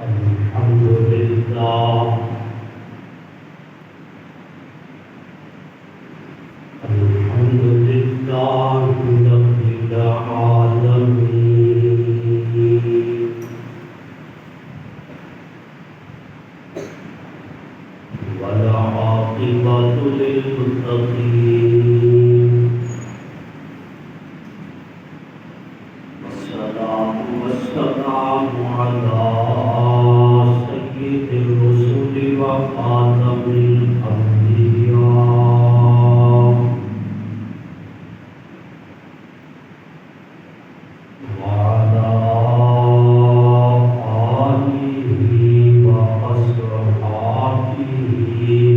الحمد لله الحمد لله رب العالمين والعاقبة للمتقين والصلاة والسلام على سيد الرسل وخاتم الأنبياء وعلى آله وأصحابه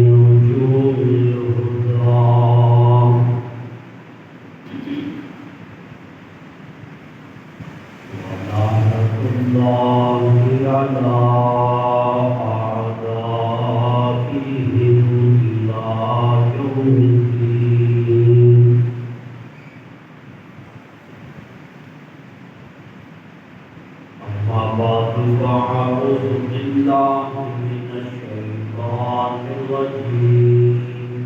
نجوم الهدى ولعنة الله على أعدائهم إلى يوم الدين أما بعد فأعوذ بالله من الشيطان الرجيم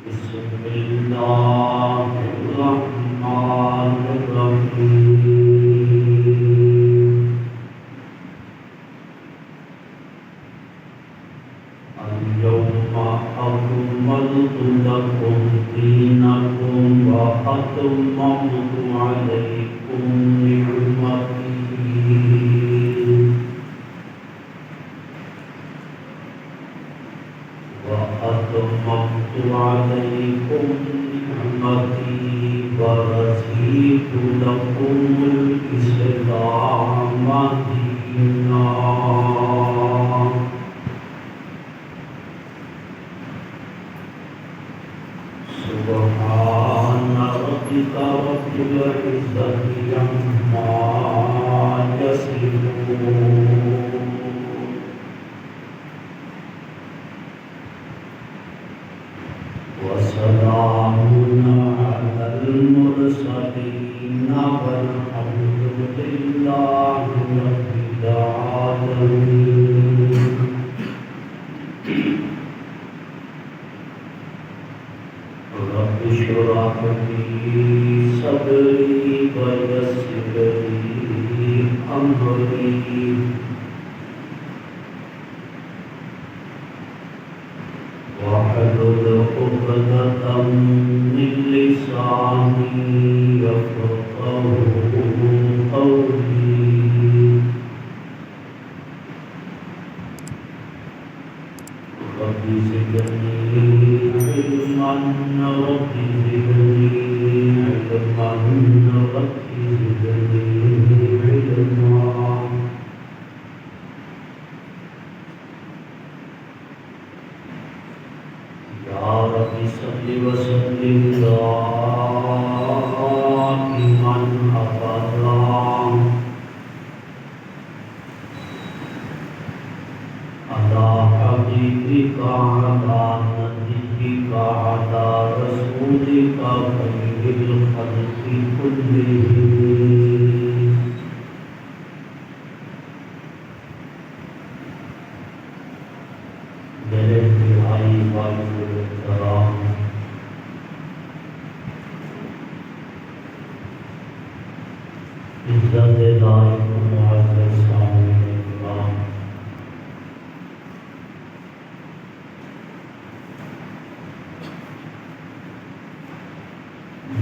بسم الله الرحمن الرحيم اليوم أكملت لكم دينكم وأتممت عليكم نعمتي وأتممت عليكم نعمتي ورضيت لكم الإسلام دينا سبحان ربك رب العزة عما يصفون وسلام على المرسلين والحمد لله رب العالمين رب اشرح لي صدري ويسر لي أمري واحلل عقدة من لساني يفقهوا قولي رب زدني علما رب زدني علما رب زدني علما يا رب صل وسلم دائما أبدا على حبيبك على نبيك على رسولك خير الخلق كلهم میرے بھائی بھائیو کرام عزت لائق معزز سامعین کرام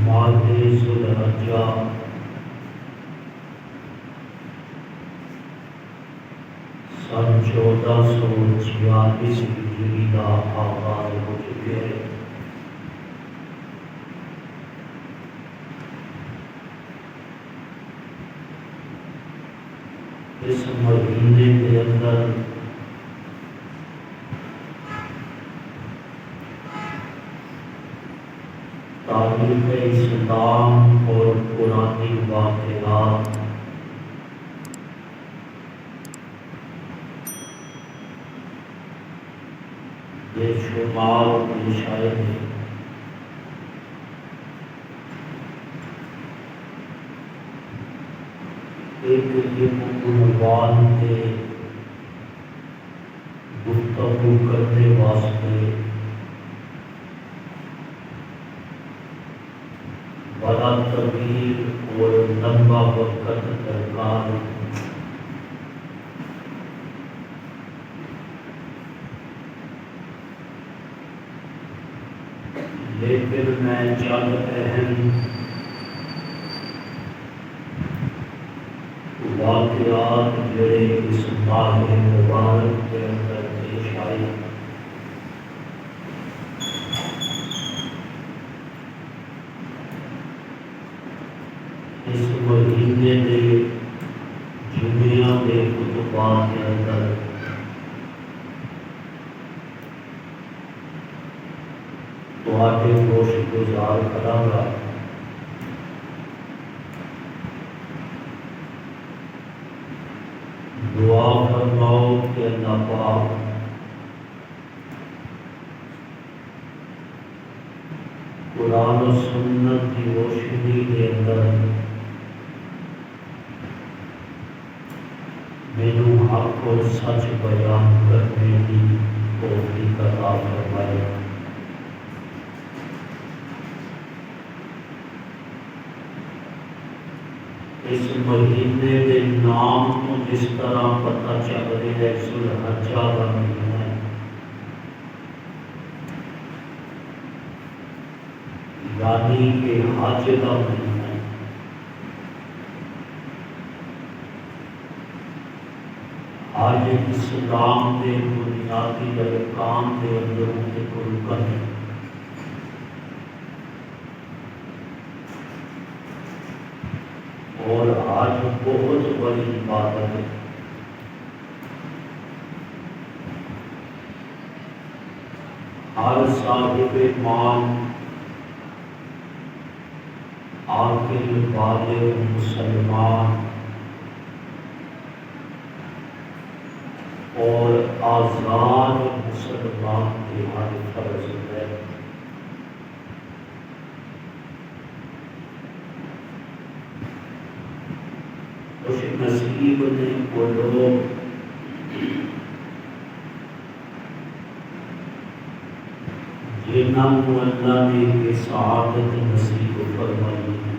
ماہ ذوالحجہ سن 1446 ہجری کا آغاز ہو چکے ہیں۔ اس مہینے کے اندر تاریخ اسلام اور قرآنی واقعات بے شمار پیش آئے ہیں۔ ایک علم عنوان کے گفتگو کرنے واسطے بڑا طویل اور لمبا وقت درکار ہے، لیکن میں چند اہم واقعات جڑے اس ماہ مبارک کے اندر پیش آئے اس مہینے کے جمعہ کے خطبات کے اندر تواڈے گوش گزار کراں گا۔ دعا فرماؤ کہ اللہ پاک قرآن و سنت کی روشنی کے اندر مینوں حق اور سچ بیان کرنے کی توفیق عطا فرمائے۔ اس مہینے کے نام کو جس طرح پتہ چل رہا ہے ذوالحجہ کا مہینہ ہے، یعنی کہ حج کا مہینہ ہے۔ حج اسلام کے بنیادی ارکان کے اندر ایک رکن ہے، اور آج بہت بڑی عبادت ہے۔ ہر صاحب مال عاقل بالغ مسلمان اور آزاد مسلمان کی حد فرض ہے۔ خوش نصیب نے وہ لوگ جنہوں کو اللہ نے یہ سعادت نصیب فرمائی ہے۔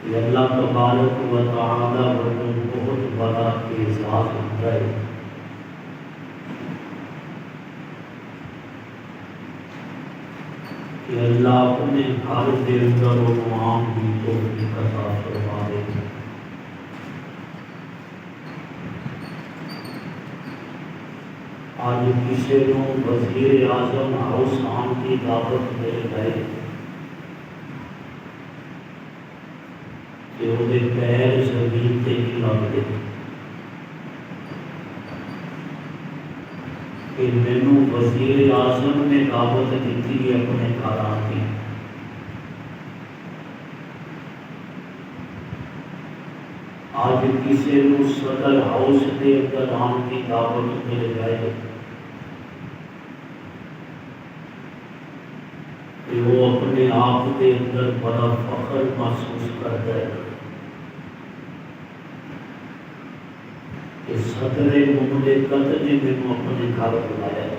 یہ اللہ تبارک و تعالی والوں بہت بڑا اعزاز ہوتا ہے کہ اللہ اپنے گھر کے اندر و عام کی توفیق عطا فرما دے۔ آج کسی کو وزیر اعظم ہاؤس آن کی دعوت مل گئے کہ وہ پیر زمین تے نہیں لگتے، کہ مینوں وزیر اعظم نے دعوت دیتی ہے اپنے گھر آ کے۔ آج کسی کو صدر ہاؤس کے اندر آن کی دعوت مل جائے کہ وہ اپنے آپ کے اندر بڑا فخر محسوس کرتا ہے کہ صدر مملکت نے مجھے اپنے گھر بلایا ہے۔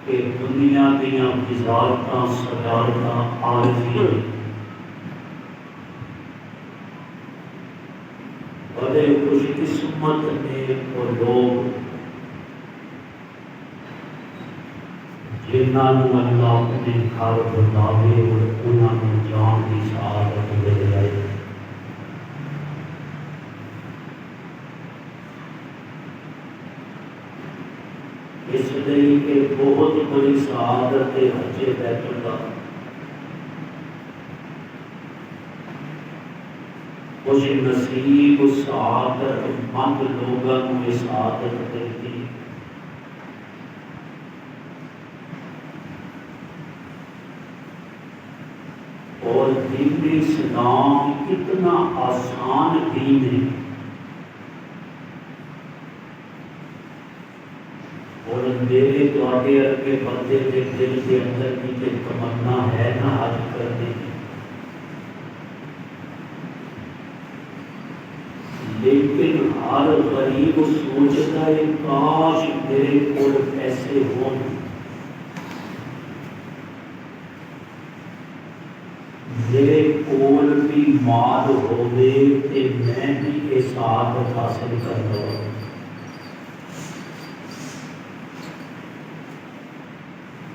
کہ دنیا دیا وزارتاں صدارتاں عارضی بڑے خوش قسمت نے وہ لوگ جنہوں اللہ اپنے گھر بلاوے اور انہوں نے جان کی سعادت دے جائے۔ اس لیے کہ بہت بڑی سعادت ہے حج بیت اللہ۔ خوش نصیب سعادت مند لوگوں کو یہ سعادت دیتی۔ اور دین اسلام کتنا آسان دین ہے اور میرے تواڈے ارگے بندے دے دل کے اندر بھی تے تمنا ہے نا حج کرنے کی، لیکن ہر غریب سوچتا ہے کاش میرے کول پیسے ہون، میرے کول بھی مال ہوے تے میں بھی یہ سعادت حاصل کر لوں۔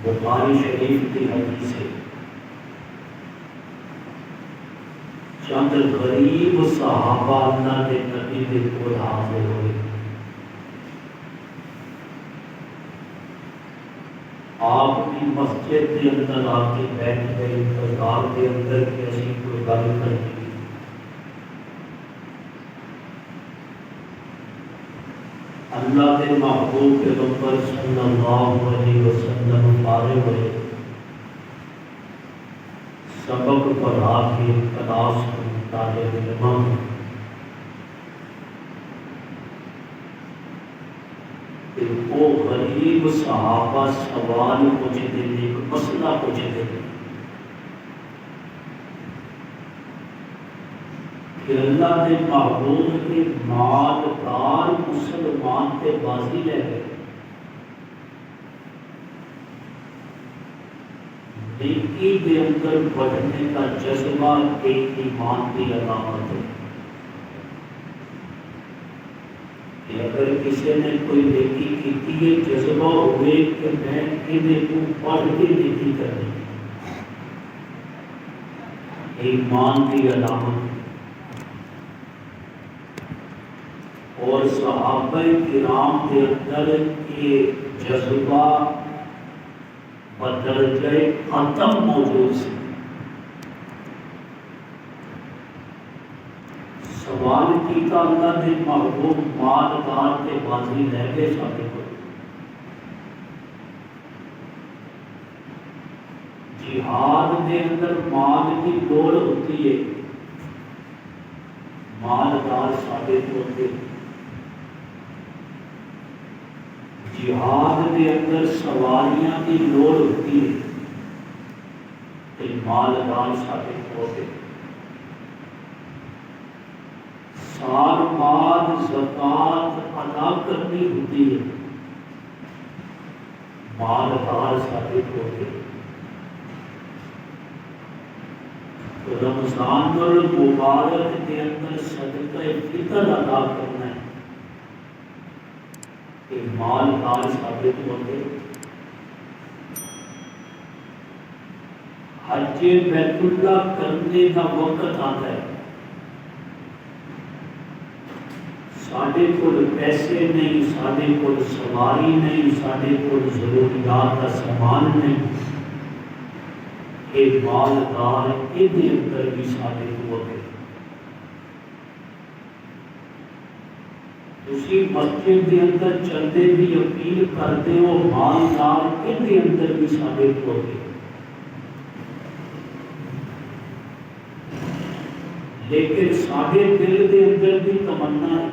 بخاری شریف کی حدیث ہے، چند غریب صحابہ اللہ کے نبی کے کول حاضر ہوئے، آپ کی مسجد کے اندر آ کے بیٹھ گئے انتظار کے اندر کہ اسی کوئی گل کرنی۔ اللہ کے محبوب پیغمبر صلی اللہ علیہ وسلم فارغ ہوئے، سبق پڑھا کے کلاس میں طالب علم، وہ غریب صحابہ سوال پوچھتے ہیں، ایک مسئلہ پوچھتے ہیں کہ اللہ کے محبوب کے مالدار مسلمان تے بازی لے گئے، نیکی کے اندر بڑھنے کا جذبہ ایک ایمان کی علامت ہے کہ اگر کسی نے کوئی نیکی کی ہے جذبہ ہوئے کہ میں انہیں کو پڑھ کے نیکی کرنی، ایمان کی علامت۔ اور صحابہ کرام کے اندر یہ جذبہ بدرجہ ختم موجود سے سوال کیتا اللہ نے محبوب مالدار کے بازی لے گئے سارے کو، جہاد کے اندر مال کی دوڑ ہوتی ہے، مالدار ثابت ہوتے، جہاد کے اندر سواریاں کی لوڑ ہوتی ہے تو مالدار ثابت ہوتے، سال بعد زکوٰۃ ادا کرنی ہوتی ہے، مالدار ثابت ہوتے، رمضان المبارک کے اندر صدقہ فطر ادا کرنا ہے کہ مالدار ثابت ہوتے، حج بیت اللہ کرنے کا وقت آتا ہے، ساڈے کول پیسے نہیں، ساڈے کول سواری نہیں، ساڈے کول ضروریات کا سامان نہیں، یہ مالدار یہ اندر بھی ثابت ہو گئے۔ اسی مسجد کے اندر چلتے بھی اپیل کرتے ہو، مالدار یہ اندر بھی ثابت ہو گئے۔ لیکن ساڈے دل کے اندر بھی تمنا ہے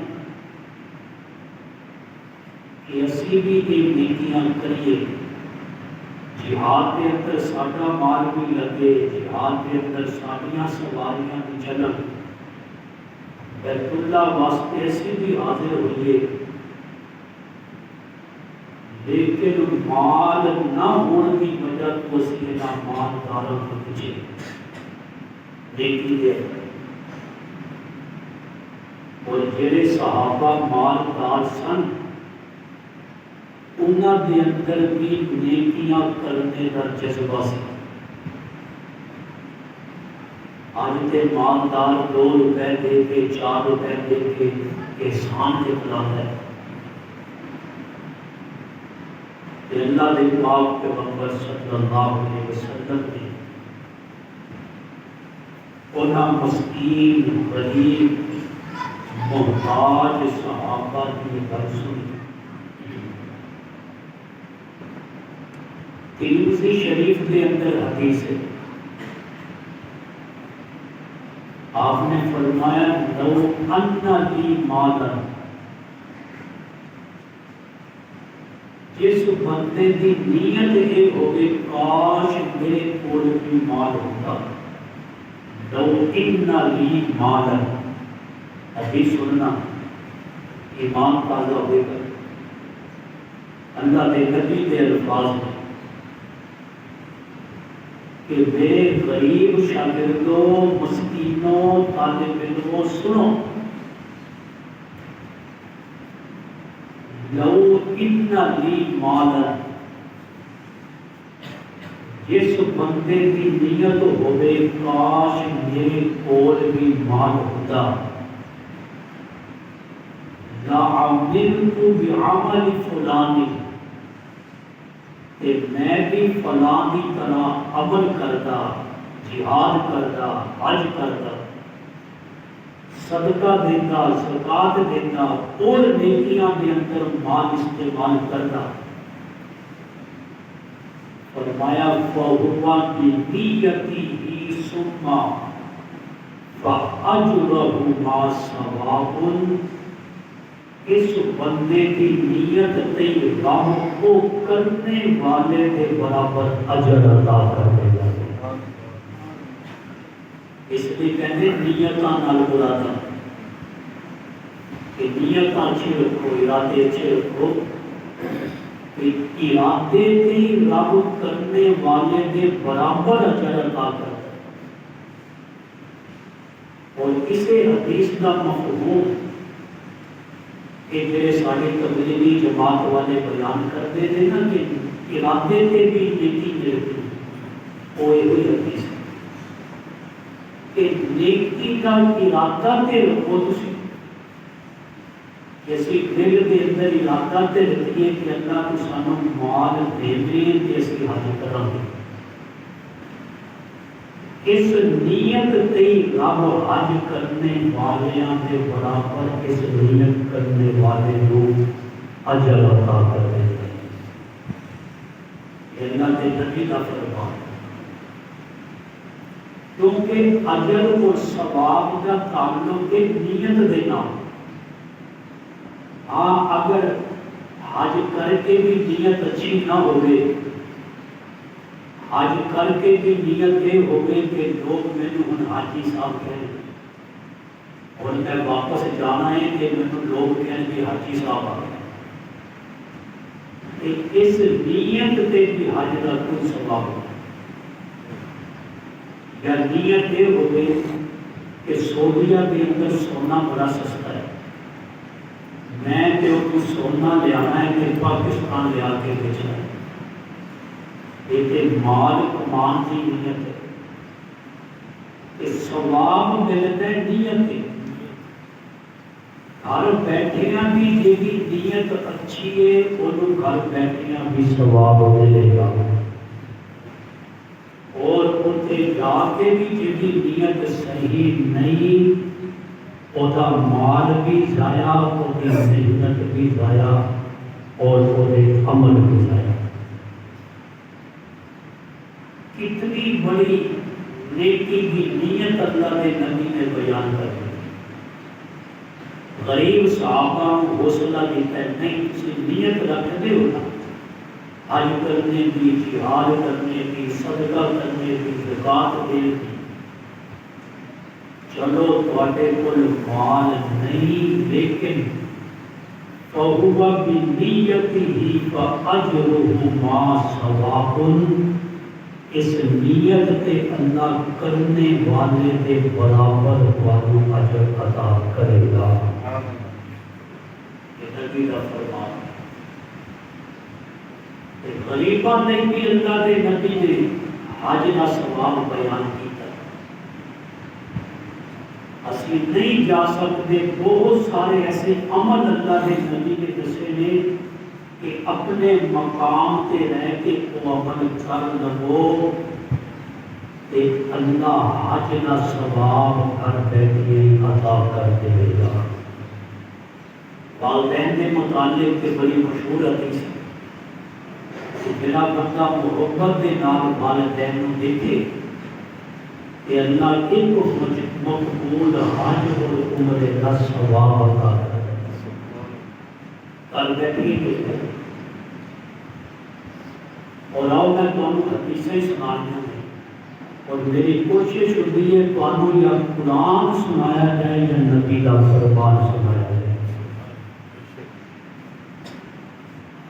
کہ اسی بھی یہ نیکیاں کریے، جہاد کے اندر ساڈا مال بھی لگے، جہاد کے اندر ساڈیاں سواریاں بھی چلن، بیت اللہ واسطے اسی بھی حاضر ہوئیے، لیکن مال نہ ہونے کی وجہ تو اسی نہ مالداروں کو پیچھے نیکی دے۔ اور جڑے صحابہ مالدار سن انہاں دے اندر بھی نیکیاں کرنے کا جذبہ سی۔ آج تے مالدار 2 روپے دے کے 4 روپے دے کے احسان دکھلاتا ہے، کہ اللہ دے پاک پیغمبر صلی اللہ علیہ وسلم نے انہاں مسکین غریب محتاج صحابہ کی گل سنی۔ ترمذی شریف کے اندر حدیث ہے، آپ نے فرمایا لو ان لی مالا، جس بندے کی نیت یہ ہوگی کاش میرے کول بھی مال ہوتا، لو ان لی مالا، ابھی سننا ایمان تازہ ہوئے گا اللہ کے نبی کے الفاظ میں کہ میرے غریب شاگردوں، مسکینوں، طالب علموں سنو، لو ان لی مالا، جس بندے کی نیت ہوئے کاش میرے کول بھی مال ہوتا، لعملت بعمل فلان، کہ میں بھی فلاں کی طرح عمل کرتا، جہاد کرتا، حج کرتا، صدقہ دیتا، زکات دیتا، اور نیکیاں کے اندر مال استعمال کرتا۔ فرمایا فَهُوَ بِنِيَّتِهِ ثُمَّ فَأَجْرُهُ مَا ثَوَابٌ، اس بندے کی نیت تے کام کو کرنے والے کے برابر اجر عطا کر دے گا۔ اس لیے کہتے نیتاں نال مراد کہ نیتاں اچھی رکھو، ارادے اچھے رکھو، کہ ارادے تے رب کرنے والے کے برابر اجر عطا کر دے۔ اور اسے حدیث کا مفہوم کہ جڑے سارے تبلیغی جماعت والے بیان کرتے تھے نا کہ ارادے تے بھی نیکی ملتی، وہ یہ حدیث ہے کہ نیکی کا ارادہ تے رکھو تسی، جیسے دل کے اندر ارادہ تے رکھیے کہ اللہ کو سانو مال دینے تے اسی حج کریں گے، اس نیت تے رب حج کرنے والیاں کے برابر اس نیت کرنے والے لوگ اجر عطا کر دیتے ہیں۔ اللہ کے نبی کا فرمان، کیونکہ اجر اور ثواب کا تعلق ہے نیت دینا۔ ہاں اگر حج کر کے بھی نیت اچھی نہ ہوگی، حج کر کے بھی نیت یہ ہو گئی کہ لوگ مینوں ہن حاجی صاحب کہیں اور میں واپس جانا ہے کہ مینوں لوگ کہیں کہ حاجی صاحب آ گئے، اس نیت تے بھی حج کا کوئی ثواب ہو، یا نیت یہ ہو گئی کہ سعودیہ کے اندر سونا بڑا سستا ہے، میں تو سونا لیا ہے کہ پاکستان لیا کے بیچنا ہے، یہ مال کمان کی نیت ہے، کہ ثواب ملتا ہے نیت ہے۔ گھر بیٹھیاں بھی جی نیت اچھی ہے انہوں گھر بیٹھیاں بھی ثواب ملے گا، اور اتنے جا کے بھی جی نیت صحیح نہیں وہ مال بھی ضائع، وہ محنت بھی ضائع، اور وہ عمل بھی ضائع۔ کتنی بڑی نیکی کی نیت اللہ کے نبی نے بیان کر دی۔ غریب صحابہ کو حوصلہ دیتا ہے، نہیں کسی نیت رکھتے ہو نا، حج کرنے کی، جہاد کرنے کی، صدقہ کرنے کی، زکات دینے کی، چلو تواڈے کول مال نہیں لیکن فَهُوَ بِنِيَّتِهِ فَأَجْرُهُ مَا ثَوَابٌ، اس نیت تے اللہ کرنے والے کے برابر والو اجر عطا کرے گا۔ یہ نبی کا فرمان ہے۔ غریباں نے بھی اللہ کے نبی نے حج کا ثواب بیان کیا۔ اسی نہیں جا سکتے، بہت سارے ایسے عمل اللہ کے نبی نے دسے نے کہ اپنے مقام تے رہ کے وہ عمل کر لو تے اللہ حج کا ثواب گھر بیٹھے عطا کر دے گا۔ والدین کے متعلق تے بڑی مشہور حدیث ہے کہ جڑا بندہ محبت کے نال والدین کو دیکھے کہ اللہ ایک مقبول حج اور عمرے کا ثواب عطا کرے۔ کل بیٹھی اور آؤ میں تمہیں حدیثیں سنایا ہیں اور میری کوشش ہوتی ہے تمہیں یا قرآن سنایا جائے یا نبی کا فرمان سنایا جائے۔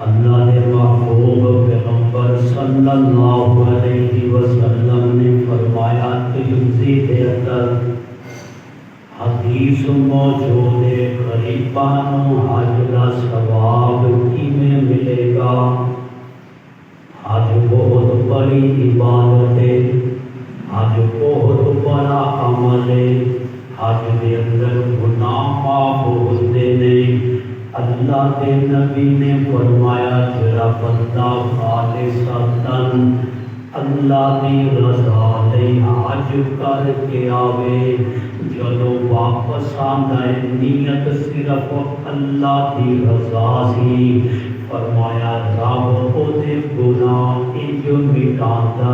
اللہ نے محبوب پیغمبر صلی اللہ علیہ وسلم نے فرمایا ترمذی کے اندر حدیث موجود ہے، غریبانوں حج کا ثواب کیویں ملے گا؟ حج بہت بڑی عبادت ہے، حج بہت بڑا عمل ہے، حج کے اندر گناہ معاف ہوتے نہیں۔ اللہ کے نبی نے فرمایا جڑا بندہ خالصتاً اللہ کی رضا لئی حج کر کے آوے، جدو واپس آندا ہے نیت صرف اللہ کی رضا سی، فرمایا رب اودے گناہ انج مٹاندا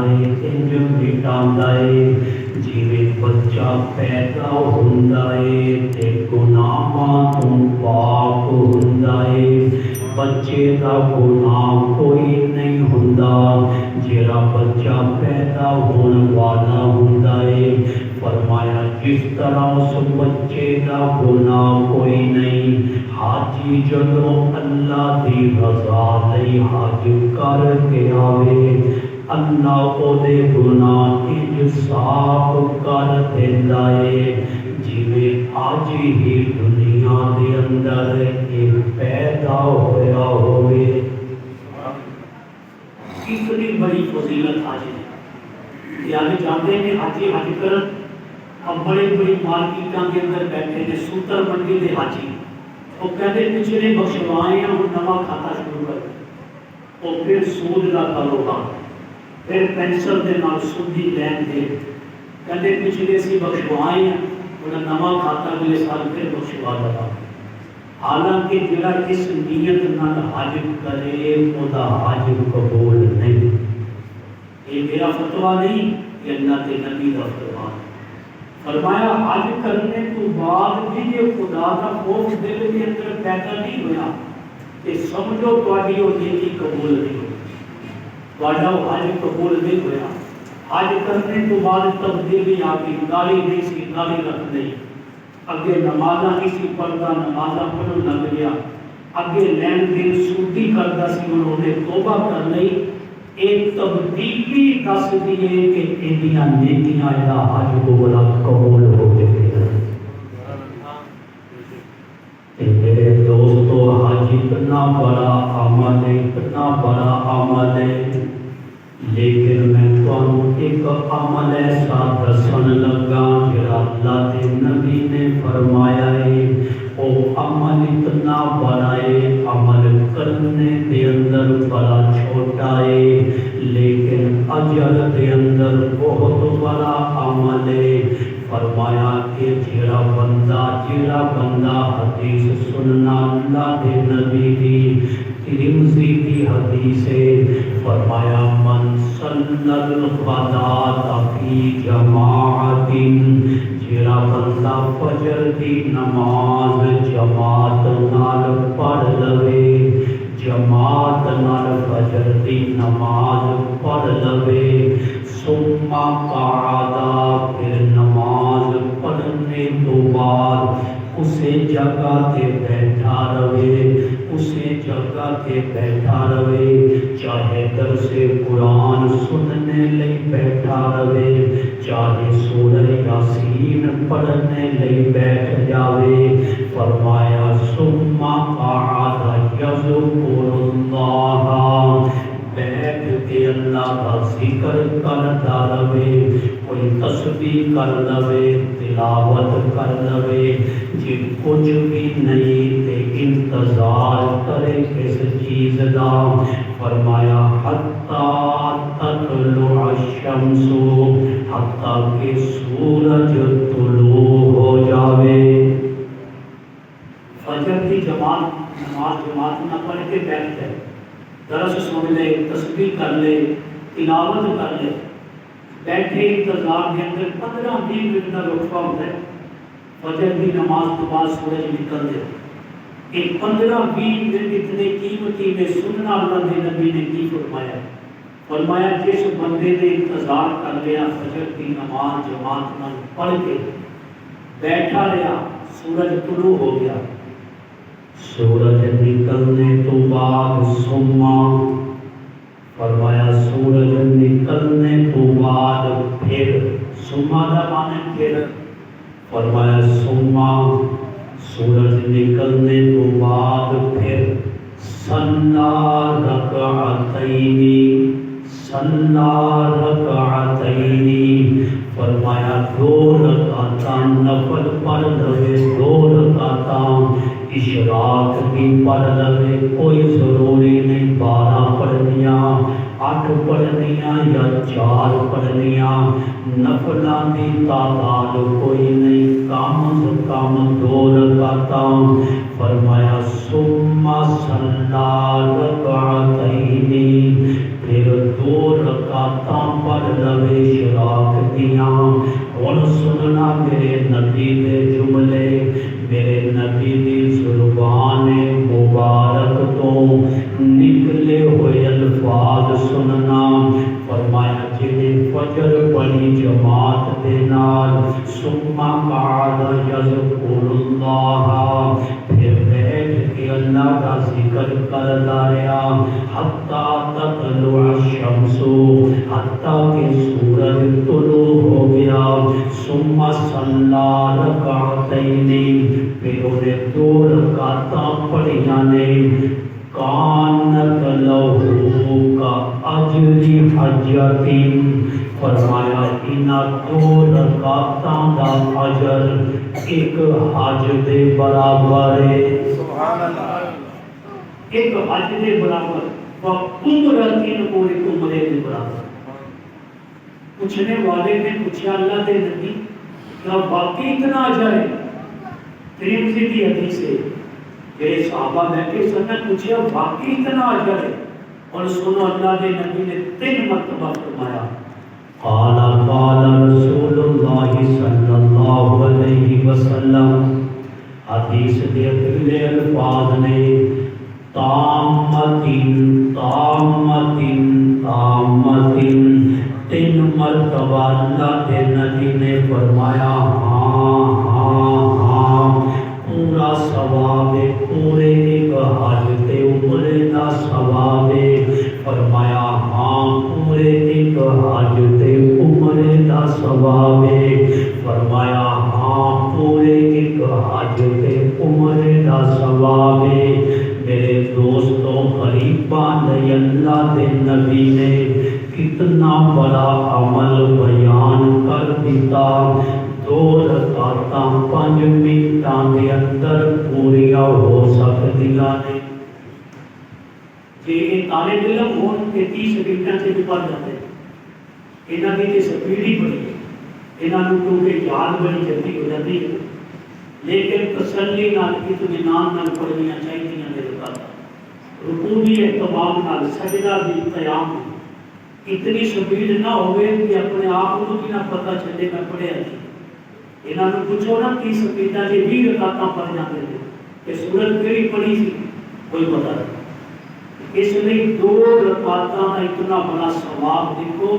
ہے جویں بچہ پیدا ہوندا ہے تے گناہاں تو پاک ہوندا ہے۔ بچے دا گناہ کوئی نہیں ہوندا جڑا بچہ پیدا ہون والا ہوندا ہے، فرمایا جس طرح اس بچے دا گناہ کوئی نہیں، حاجی جدو اللہ دی رضا لئی حج کر کے آوے، اللہ او دے گناہ انج صاف کر دیندا ہے جویں اج ہی دنیا دے اندر ایک پیدا ہویا ہوئے۔ کتنی بڑی فضیلت حج ہے۔ یعنی جانتے ہیں حاجی حج کرن، اب بڑے بڑی مارکیٹاں کے اندر بیٹھے نے سوتر منڈی دے حاجی، وہ کہتے پچھلے بخشوائے ہیں اور نواں کھاتا شروع کر، اور پھر سود کا کاروبار، پھر پینسل دے نال سودی لین دے، کہتے پچھلے سی بخشوائے ہیں اور نواں کھاتا اگلے سال پھر بخشوا لگا۔ حالانکہ جڑا اس نیت نال حج کرے وہ دا حج قبول نہیں۔ یہ میرا فتویٰ نہیں، یہ اللہ کے نبی کا فرمان۔ فرمایا حج کرنے تو بعد بھی یہ خدا کا خوف دل کے اندر پیدا نہیں ہوا کہ سمجھو تہاڈی وہ نیکی قبول نہیں ہوئی، تہاڈا وہ حج قبول نہیں ہوا۔ حج کرنے تو بعد تبدیلی آ گئی، داڑھی نہیں سی، داڑھی رکھ لئی، اگے نمازاں نہیں سی پڑھتا، نمازاں پڑھن لگ گیا، اگے لین دین سودی کرتا سی، انہوں نے توبہ کر لئی۔ ایک تبدیلی دس دیے کہ انہیاں نیکیاں دا حج قبول ہو گئے۔ میرے دوستو حج اتنا بڑا عمل ہے، اتنا بڑا عمل ہے، لیکن میں تمہیں ایک عمل ایسا دسن لگا جڑا اللہ کے نبی نے فرمایا ہے، وہ عمل اتنا بڑا ہے، عمل کرنے دے اندر بڑا چھوٹا ہے، لیکن اجر دے اندر بہت بڑا عمل ہے۔ فرمایا کہ جڑا بندہ حدیث سننا اللہ دے نبی دی ترمذی کی حدیث ہے، فرمایا من صلی الغداۃ فی جماعت، جڑا بندہ فجر دی نماز جماعت نال پڑھ لوے، جماعت نال فجر دی نماز پڑھ لوے، ثم قعد، پھر نماز پڑھنے تو بعد اسے جگہ تے بیٹھا رہے، اسے جگہ تے بیٹھا رہے، چاہے درس قرآن سننے لئی بیٹھا رہے، چاہے سورہ یاسین پڑھنے لئی بیٹھ جاوے، فرمایا ثم قعد یذکر اللہ، بیٹھ کے اللہ کا ذکر کرتا رہے، کوئی تسبیح کر لوے، تلاوت کر لوے، جی کچھ بھی نہیں تے انتظار کرے کس چیز دا، فرمایا حتیٰ تطلع الشمس، حتیٰ کہ سورج طلوع ہو جاوے۔ فجر کی نماز جماعت نہ پڑھ کے بیٹھ جائے، درس سن لے، تسبیح کر لے، تلاوت کر لے، بیٹھے انتظار کے اندر 15-20 منٹ کا وقفہ ہوتا ہے، فجر کی نماز کے بعد سورج نکل دے، ایک 15-20 منٹ اتنے قیمتی میں سننا اللہ کے نبی نے کی فرمایا، فرمایا جس بندے نے انتظار کر لیا فجر کی نماز جماعت میں پڑھ کے بیٹھا رہا، سورج طلوع ہو گیا، سورج نکلنے تو بعد سما، فرمایا سورج نکلنے تو بعد پھر، سما کا معنی پھر، فرمایا سما سورج نکلنے تو بعد پھر صلی رکعتین، صلی رکعتین، فرمایا دو رکعتاں نفل پڑھ لوے، دو رکعتاں اشراق کی پڑھ لوے، کوئی ضروری نہیں 12 پڑھنیاں، 8 پڑھنیاں یا 4 پڑھنیاں، نفلاں دی تعداد کوئی نہیں، کم از کم 2 رکعتاں، فرمایا ثم صلی رکعتین، پھر 2 رکعتاں پڑھ لوے اشراق دیاں۔ ہن سننا میرے نبی دے جملے، میرے نبی دی زبان مبارک تو نکلے ہوئے الفاظ سننا۔ فرمایا جنہیں فجر پڑھی جماعت دے نال ثم قعد یذکر اللہ، پھر بیٹھ کے اللہ کا ذکر کرتا رہا حتی تطلع الشمس، حتی کہ سورج طلوع ہو گیا، ثم صلی رکعتین، پھر انہیں 2 رکعتاں پڑھیاں نے، کانت لہو کا اجر حجۃ، فرمایا انہاں 2 رکعتاں دا اجر ایک حج دے برابر ہے، سبحان اللہ، ایک حج دے برابر، وعمرۃ اور ایک عمرے دے برابر۔ پوچھنے والے نے پوچھا اللہ دے نبی کیا واقعی اتنا اجر ہے؟ ترمذی کی حدیث ہے، میرے صحابہ بیٹھے سن نے پوچھا واقعی اتنا اجر ہے؟ اور سنو اللہ کے نبی نے 3 مرتبہ فرمایا، قال قال رسول اللہ صلی اللہ علیہ وسلم، حدیث کے اگلے الفاظ نے تامتن تامتن تامتن، 3 مرتبہ اللہ کے نبی نے فرمایا ہاں ہاں ہاں، پورا ثواب ہے، پورے ایک حج تے عمرے دا ثواب ہے، فرمایا ہاں پورے ایک حج تے عمرے دا ثواب ہے، فرمایا ہاں پورے ایک حج تے عمرے دا ثواب ہے۔ میرے دوستوں غریبان نے اللہ دے نبی نے کتنا بڑا عمل بیان کر دیتا، 2 رکعتاں 5 منٹاں دے اندر پوریا ہو سکدیاں نے۔ جے طالب علم ہون کے 30 منٹاں سے بھی پڑھ جاتے، انہاں دی سپیڈ ہی بڑی ہے، انہاں نوں کیونکہ یاد بڑی جلدی ہو جاتی ہے، لیکن تسلی نال اطمینان نال پڑھنیاں چاہیے نے رکعتاں، رکوع بھی اہتمام نال، سجدہ بھی قیام بھی، اتنی سپیڈ نہ ہوئے کہ اپنے آپ کو بھی نہ پتہ چلے میں پڑھیا جی۔ انہاں نوں پوچھو نا کہ سپیڈاں جے 20 رکعتاں پڑھ جاندے تھے کہ سورت کیڑی پڑھی سی کوئی پتہ نہیں۔ اس لیے 2 رکعتاں کا اتنا بڑا ثواب دیکھو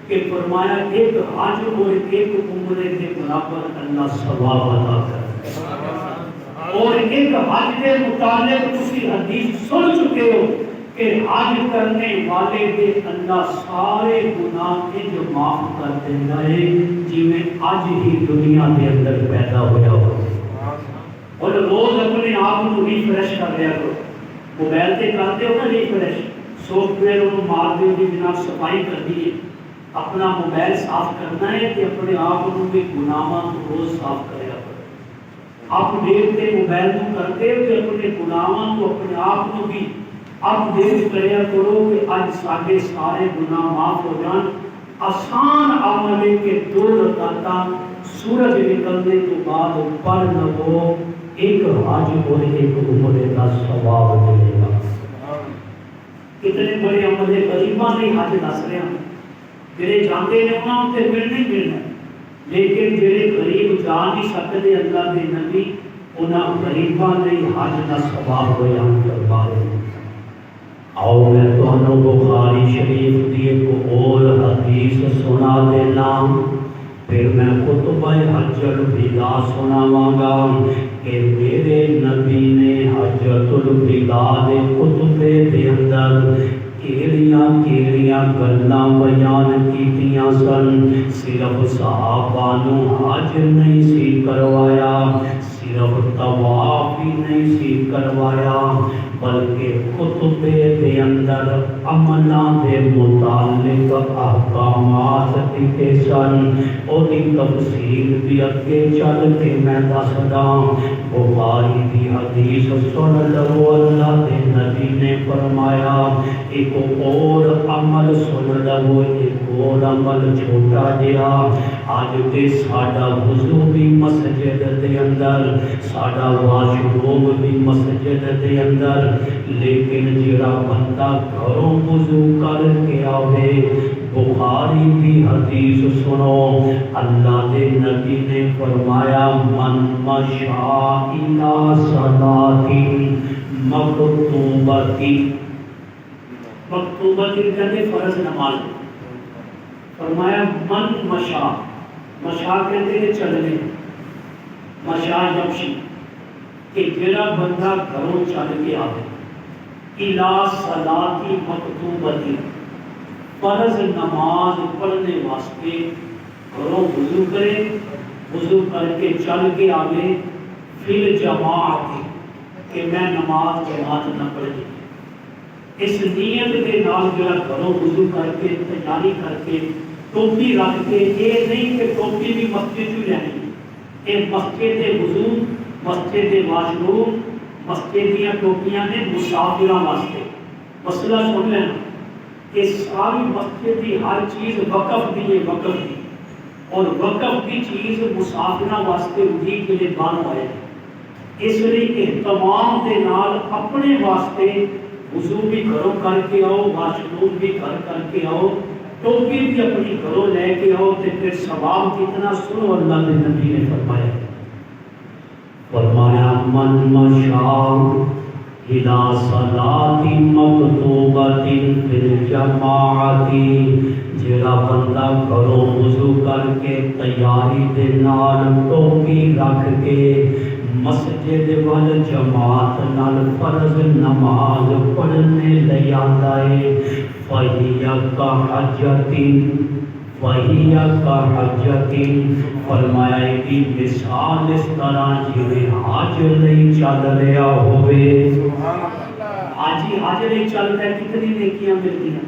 کہ فرمایا ایک حج اور ایک عمرے کے برابر اللہ ثواب عطا کرے۔ اور ایک حج کے متعلق تسی حدیث سن چکے ہو کہ حج کرنے والے دے اللہ سارے گناہ جو معاف کر دیندا ہے جویں اج ہی دنیا دے اندر پیدا ہویا ہو۔ اور روز اپنے آپ کو ریفریش کر لیا کرو، موبائل تے کرتے ہو نا ریفریش، سافٹ ویئر انہوں مار دے دی جناب صفائی کر دیے، اپنا موبائل صاف کرنا ہے کہ اپنے آپ کو بھی گناہاں کو روز صاف کریا کرو۔ اپ ڈیٹ تے موبائل کو کرتے ہو کہ اپنے گناہاں کو اپنے آپ کو بھی اپ ڈیٹ کریا کرو کہ آج ساڈے سارے گناہ معاف ہو جان۔ آسان عمل ہے کہ 2 رکعتاں سورج نکلنے تو بعد پڑھ لو، ایک حج اور ایک عمرے کا ثواب ملے گا۔ کتنے بڑے عمل ہے، غریباں نے حج دس رہے ہیں، جڑے جاندے نے انہاں تے ملنے ملنا، لیکن جڑے غریب جا نہیں سکتے اللہ دے نبی انہاں غریباں نے حج دا ثواب بیان کروا رہے ہیں۔ آؤ میں تمہیں بخاری شریف کی ایک اور حدیث سنا دینا، پھر میں خطبہ حجۃ الوداع سناواں گا کہ میرے نبی نے حجۃ الوداع دے خطبے دے اندر کیڑیاں گلاں بیان کیتیاں سن۔ صرف صحابہ نو حج نہیں سی کروایا، صرف طواف ہی نہیں سی کروایا، بلکہ خطبے دے اندر عملاں دے متعلق احکامات لکھے سن، اور تفصیل بھی اگے چل کے میں دسدا۔ بخاری دی حدیث سن لو، اللہ دے نبی نے فرمایا ایک اور عمل سن لو، ایک اور عمل چھوٹا جہا، اج تے ساڈا وضو بھی مسجد دے اندر، ساڈا واش روم بھی مسجد دے اندر، لیکن جڑا بندہ گھروں وضو کر کے آوے، بخاری کی حدیث سنو، اللہ دے نبی نے فرمایا من مشى إلى صلاة مکتوبۃ، مکتوبۃ کہتے فرض نماز، فرمایا من مشا، مشا کہتے ہیں چلنے، مشا یمشی، کہ جڑا بندہ گھروں چل کے آوے، الی صلاۃ مکتوبۃ، فرض نماز پڑھنے واسطے گھروں وضو کرے، وضو کر کے چل کے آوے، فی الجماعت، کہ میں نماز جماعت نہ پڑھنی، اس نیت کے نال جڑا گھروں وضو کر کے تیاری کر کے ٹوپی رکھ کے، یہ نہیں کہ ٹوپی بھی مسجد چ لینی، یہ مسجد وضو، مسجد واش روم، مسجد دیا ٹوپیاں نے مسافراں واسطے۔ مسئلہ سن لینا کہ ساری مسجد کی ہر چیز وقف دی ہے، وقف دی، اور وقف کی چیز مسافراں واسطے ہوئی کہ بن ہوئے، اس لیے اہتمام دے نال اپنے واسطے وضو بھی گھروں کر کے آؤ، واش روم بھی گھر کر کے آؤ، ٹوپی بھی اپنی گھروں لے کے آؤ، تے پھر ثواب کتنا سنو اللہ کے نبی نے فرمایا، فرمایا من مشى إلى صلاة مکتوبۃ فی الجماعۃ، جڑا بندہ گھروں وضو کر کے تیاری دے نال ٹوپی رکھ کے مسجد وال جماعت نال فرض نماز پڑھنے لئی آندا ہے، فَهِيَ كَحَجَّةٍ، وَهِيَ كَحَجَّةٍ، فرمایا کہ مثال اس طرح جویں حج لئی چل رہا ہوئے، حج لئی چل رہا ہے، کتنی نیکیاں ملتی ہیں،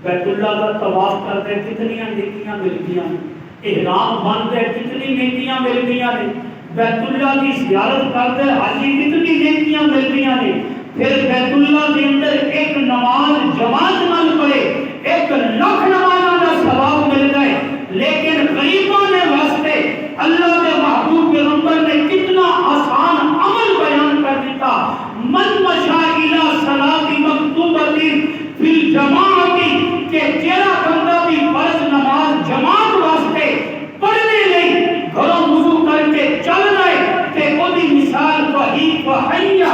بیت اللہ کا طواف کرتا ہے کتنی نیکیاں ملتی ہیں، احرام باندھتا ہے کتنی نیکیاں ملتی ہیں، بیت اللہ کی زیارت کرتا ہے حاجی کتنی نیکیاں ملتی ہیں، پھر بیت اللہ کے اندر ایک نماز جماعت نال پڑھے 1,00,000 نمازوں کا ثواب ملتا ہے، لیکن غریبوں نے واسطے اللہ کے محبوب پیغمبر نے کتنا آسان عمل بیان کر دیتا، من مشى إلى صلاة مکتوبۃ فی الجماعۃ، کہ جڑا بندہ بھی فرض نماز جماعت واسطے پڑھنے لئی گھروں وضو کر کے چل رہے، تے اودی مثال فَحَيَّ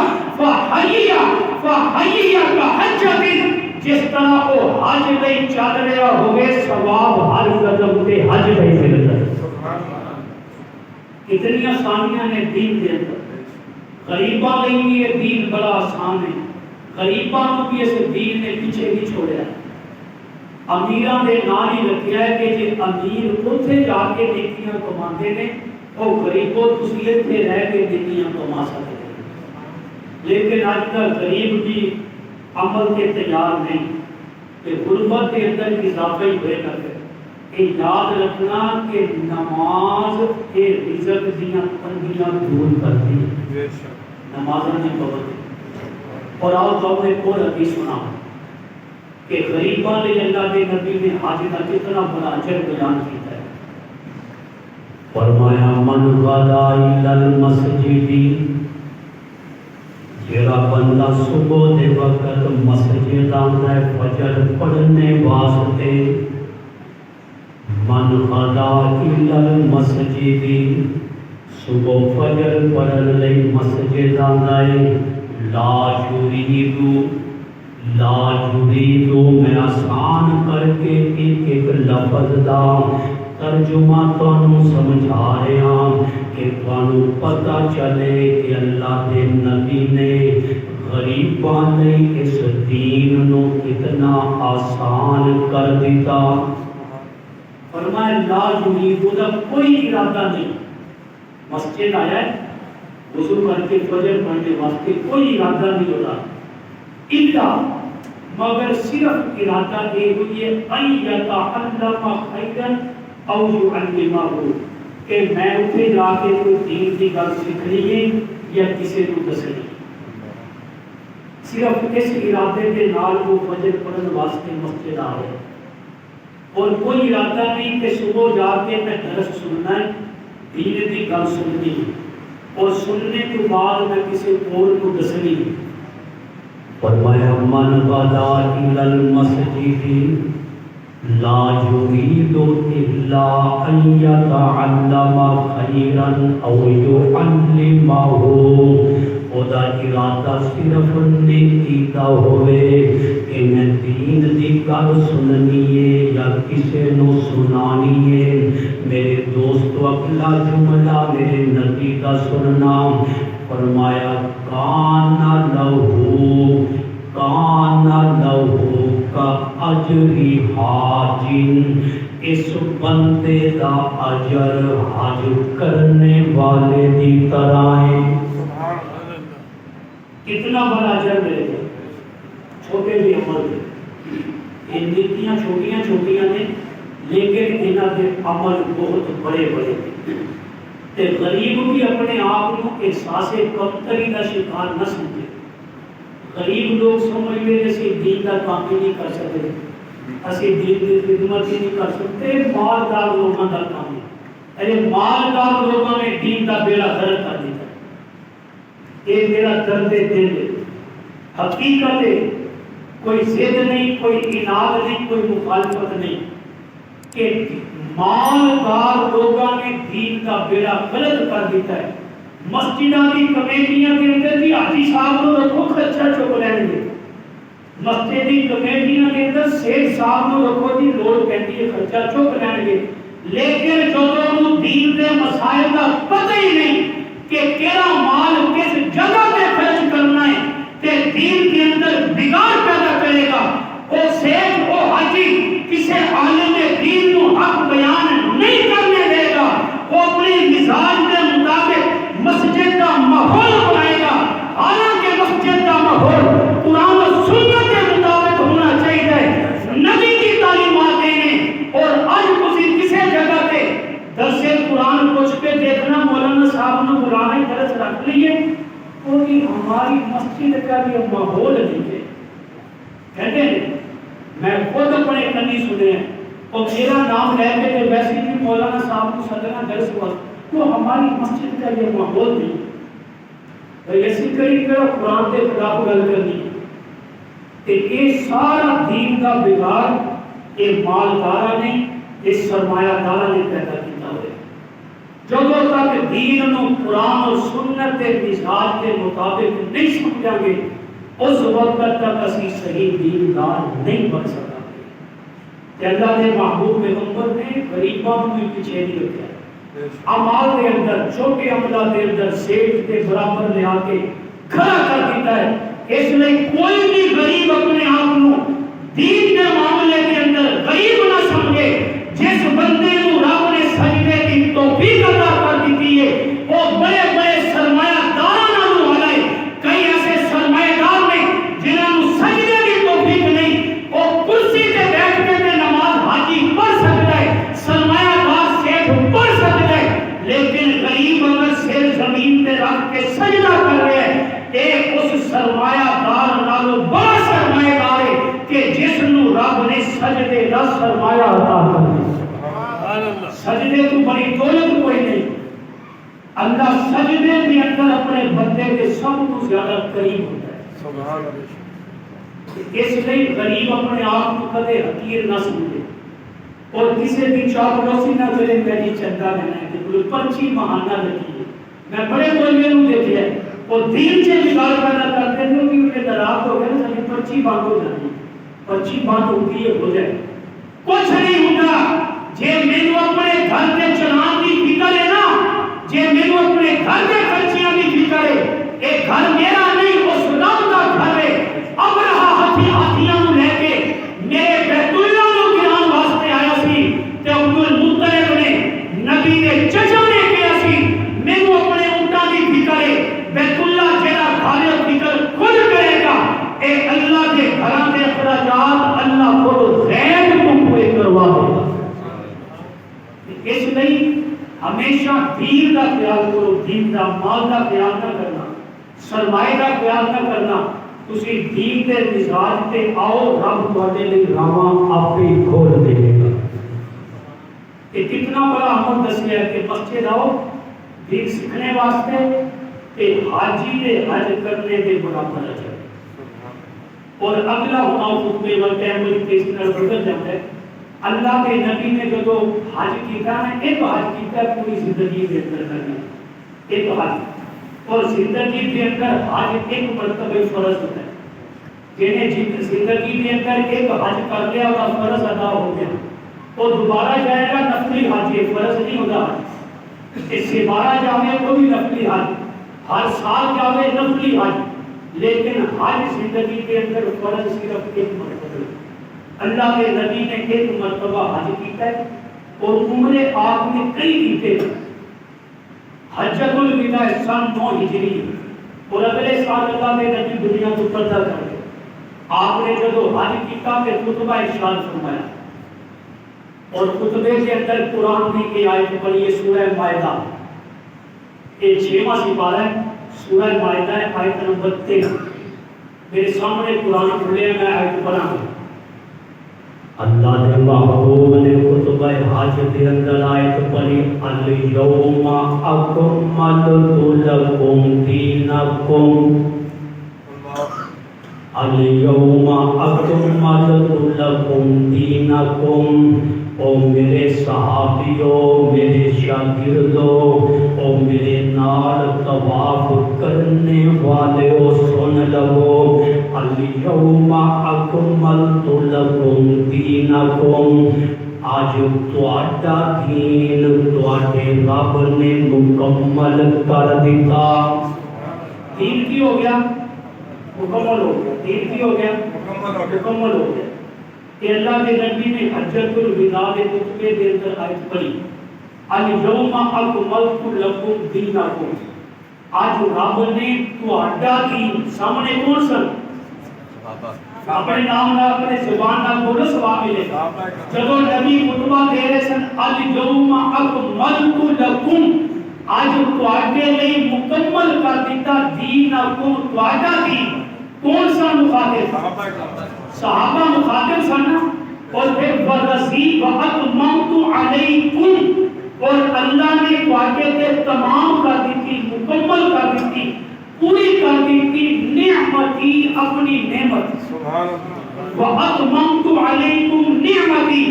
كَحَجَّةٍ، جس طرح وہ حج لئی چل رہا ہوئے، ثواب ہر قدم تے حج لئی ملتا ہے۔ اتنی آسانیاں نے دین کے اندر، غریباں لئی بھی یہ دین بڑا آسان ہے، غریباں کو بھی اس دین نے پیچھے نہیں چھوڑا ہے، امیراں دے نال ہی رکھیا ہے کہ جے امیر اوتھے جا کے نیکیاں کماندے نے، او غریبوں تسی ایتھے رہ کے نیکیاں کما سکتے ہیں، لیکن آج کل غریب بھی عمل کے تیار نہیں، کہ غربت کے اندر اضافہ ہی ہوئے کرتے۔ یہ یاد رکھنا کہ نماز کے رزق دیاں تنگیاں دور کرتی ہے، نمازاں کی پابندی۔ اور آؤ تو ایک اور حدیث سنا کہ غریباں لئی اللہ کے نبی نے حج کا کتنا بڑا اجر بیان کیتا ہے، فرمایا من غدا الی المسجد، جڑا بندہ صبح دے وقت مسجد آندا ہے فجر پڑھنے واسطے، من غدا الی المسجد، صبح فجر پڑھن لئی مسجد آندا ہے، لا یرید لا یریدو میں آسان کر کے ایک ایک لفظ دا ترجمہ تانوں سمجھا رہے ہیں کہ تانوں پتہ چلے کہ اللہ دے نبی نے غریباں لئی اس دین نو اتنا آسان کر دیتا. فرمایا لا یریدو دا کوئی ارادہ نہیں. مسجد آیا ہے وضو کر کے فجر پڑھنے واسطے کوئی ارادہ نہیں ہوتا الا مگر صرف ارادہ یہ ہوئی ہے ان یتعلم خیرا او یعلمہ کہ میں اتنے جا کے کوئی دین کی گل سیکھنی ہے یا کسی کو دسنی. صرف اس ارادے کے نال وہ فجر پڑھنے واسطے مسجد آ رہے اور کوئی ارادہ نہیں کہ صبح جا کے میں درس سننا ہے دین کی گل سننی اور سننے کے بعد میں کسی اور کو دسنی. فرمایا من غدا الی المسجد لا یرید الا ان یتعلم خیرا او یعلمہ. خدا ارادہ صرف نیکی کا ہوئے کہ میں دین دی گل سننی ہے یا کسی نو سنانی ہے. میرے دوست اگلا جملہ میرے نبی کا سننا. فرمایا کان لہو کا اجری حاجن. اس بندے دا اجر حج کرنے والے دی طرح ہے. کتنا بڑا اجر ملے گا چھوٹے بھی عمل میں. یہ نیکیاں چھوٹیاں چھوٹیاں نے لیکن انہاں کے عمل بہت بڑے بڑے ہیں. تے غریب بھی اپنے آپ کو احساس کمتری کا شکار نہ سمجھے. غریب لوگ سمجھ لے جیسے دین کا کام ہی نہیں کر سکتے اسی دین کی خدمت ہی نہیں کر سکتے. مالدار لوگوں کا کام ہے. ارے مالدار لوگوں نے دین کا بیڑا غرق کر دیا. یہ میرا درد دل ہے. حقیقت ہے کوئی ضد نہیں کوئی اناد نہیں کوئی مخالفت نہیں کہ مالدار لوگوں نے دین کا بیڑا غلط کر دیتا ہے. مسجدوں کی کمیٹیاں کے اندر بھی حاجی صاحب کو رکھو خرچہ چک لیں گے. مسجد کی کمیٹیاں کے اندر سیٹ صاحب کو رکھو جی لوڑ پہنتی ہے خرچہ چک لیں گے. لیکن جو دین کے مسائل کا پتہ ہی نہیں کہ کیڑا مال کس جگہ پہ خرچ کرنا ہے تے دین کے اندر بگاڑ پیدا کرے گا. وہ سیٹ وہ حاجی کسی عالم دین کو حق بیان نہیں کرنے دے گا. وہ اپنی مزاج کے مطابق مسجد کا ماحول بنائے گا. حالانکہ مسجد کا ماحول قرآن و سنت کے مطابق ہونا چاہیے. نبی کی تعلیمات دینے اور آج کسی جگہ پہ درس قرآن پوچھ کے دیکھنا مولانا صاحب نے قرآن درس رکھ لیے کوئی ہماری مسجد کا بھی ماحول نہیں ہے. کہتے ہیں میں خود اپنے کنی سنے ہیں اور میرا نام لے کے ویسے بھی مولانا صاحب کو صدرہ درس ہوا تو ہماری مسجد کا یہ ماحول نہیں. ایسی کئی طرح قرآن کے خلاف گل کرنی کہ یہ سارا دین کا بگاڑ یہ مالدارہ نے اس سرمایہ دارہ نے پیدا کیا ہوئے. جب تک دین نو قرآن اور سنت کے مزاج کے مطابق نہیں سمجھا گے اس وقت تک اسی صحیح دیندار نہیں بن سکا. اللہ نے محبوب پیغمبر نے غریبوں کو بھی پیچھے نہیں رکھا. اعمال کے اندر چھوٹے عملہ کے اندر سیٹ کے برابر لے آ کے کھڑا کر دیتا ہے. اس لیے کوئی بھی غریب اپنے آپ کو دین کے معاملے کے اندر غریب نہ سمجھے. جس بندے کو رب نے سجدے کی توفیق عطا کر دی ہے وہ بڑے بڑے سرمایہ داروں نال والا ہے. کئی ایسے سرمایہ دار نے جنہاں کو سجدے کی توفیق نہیں وہ کرسی پہ بیٹھ کے نماز حاجی پڑھ سکتا ہے. سرمایہ دار سیٹھ پڑھ سکتا ہے لیکن غریب اگر سر زمین پہ رکھ کے سجدہ کر رہے ہیں ایک اس سرمایہ دار نالوں بڑا سرمایہ دار ہے کہ جس نو رب نے سجدے دا سرمایہ عطا کر دیا. سجدے تو بڑی دولت کوئی نہیں. اللہ سجدے کے اندر اپنے بندے کے سب کو زیادہ قریب ہوتا ہے. سبحان اللہ. اس لیے غریب اپنے آپ کو کدے حقیر نہ سمجھے اور کسی بھی چاپلوسی نہ کرے. میری چندہ لینا ہے کوئی پرچی بہانہ لگی ہے. میں بڑے بولنے کو دیکھے ہیں اور دین سے بگاڑ پیدا کرتے ہیں کہ انہیں ناراض ہو گئے نا ساری پرچی پرچی بند ہو جاتی، پرچی بند ہوتی ہے ہو جائے، کچھ نہیں ہوتا جے مینوں اپنے گھر کے چلان کی فکر ہے نا، جے مینوں اپنے گھر کے خرچیاں کی فکر ہے، اے گھر میرا نہیں اس رب کا گھر ہے۔ ابرہا ہاتھیاں نوں لے کے میرے بیت اللہ نوں گراؤن واسطے آیا سی تے عبد المطلب نے نبی دے چچا نے کہا سی مینوں اپنے اونٹاں دی فکر ہے، بیت اللہ جڑا گھر فکر خود کرے گا، اے اللہ کے گھراں دے اخراجات اللہ خود غیب کو پورے کروا دے گا۔ اس لیے ہمیشہ دین کا خیال کرو، دین کا مال کا خیال نہ کرنا، سرمایہ کا خیال نہ کرنا، تسی دین کے مزاج تے آؤ، رب تواڈے لئی راواں آپ ہی کھول دے گا۔ کہ کتنا بڑا عمل دسیا کہ مسجد آؤ دین سیکھنے واسطے تے حاجی دے حج کرنے دے برابر ہے۔ اور اگلا ہونا خطبے وقت عمل کے اس طرح بدل جاتا ہے۔ اللہ کے نبی نے جو حج کیتا ہے، ایک حج کیتا ہے پوری زندگی کے اندر کرنا، ایک حج، اور زندگی کے اندر حج ایک مرتبہ فرض ہوتا ہے۔ جنہیں زندگی کے اندر ایک حج کر لیا اور فرض ادا ہو گیا، وہ دوبارہ جائے گا نفلی حج، یہ فرض نہیں ہوتا حج۔ اس سے بارہ جاوے وہ بھی نفلی حج، ہر سال جاوے نفلی حج، لیکن حج زندگی کے اندر فرض صرف ایک مرتبہ۔ اللہ کے نبی نے ایک مرتبہ حج کیتا ہے اور عمرے آپ نے کئی کیتے ہیں۔ حجۃ الوداع سن 9 ہجری، اور اگلے سال اللہ کے نبی دنیا کو پردہ کر گئے۔ آپ نے جب حج کیتا کہ خطبہ ارشاد فرمایا، اور خطبے کے اندر قرآن کی یہ آیت پڑھی ہے، سورہ مائدہ، یہ 6واں سپارہ ہے، سورہ مائدہ ہے، آیت نمبر 13۔ میرے سامنے قرآن کھلے ہیں، میں آیت پڑھا ہوں۔ اللہ نے محبوب نے خطبہ حج کے اندر آیت پڑھی، الیوم اکملت لکم دینکم، الیوم اکملت لکم دینکم۔ او میرے صحابیوں، میرے شاگردوں، او میرے نال طواف کرنے والوں، سن لو، الیوم اکملت لکم دینکم، آج تواڈا دین تواڈے رب نے مکمل کر دیتا۔ دین کی ہو گیا؟ مکمل ہو گیا۔ دین کی ہو گیا؟ مکمل ہو گیا۔ کہ اللہ کے نبی نے حجۃ الوداع کے خطبے کے اندر آیت پڑھی، الیوم اکملت لکم دینکم، آج رب نے تواڈا دین، سامنے کون سن؟ اپنے نام نہ اپنے زبان نہ بولو، ثواب ملے گا۔ جب نبی خطبہ دے رہے سن، الیوم اکملت لکم، آج تواڈے لئی مکمل کر دیتا دینکم، تواڈا دین۔ کون سا مخاطب؟ صحابہ مخاطب سن، اور پھر ورزی واتممت علیکم، اور اللہ نے تواڈے تے تمام کر دیتی، مکمل کر دیتی، پوری کر دیتی نعمتی، اپنی نعمت۔ سبحان اللہ۔ واتممت علیکم نعمتی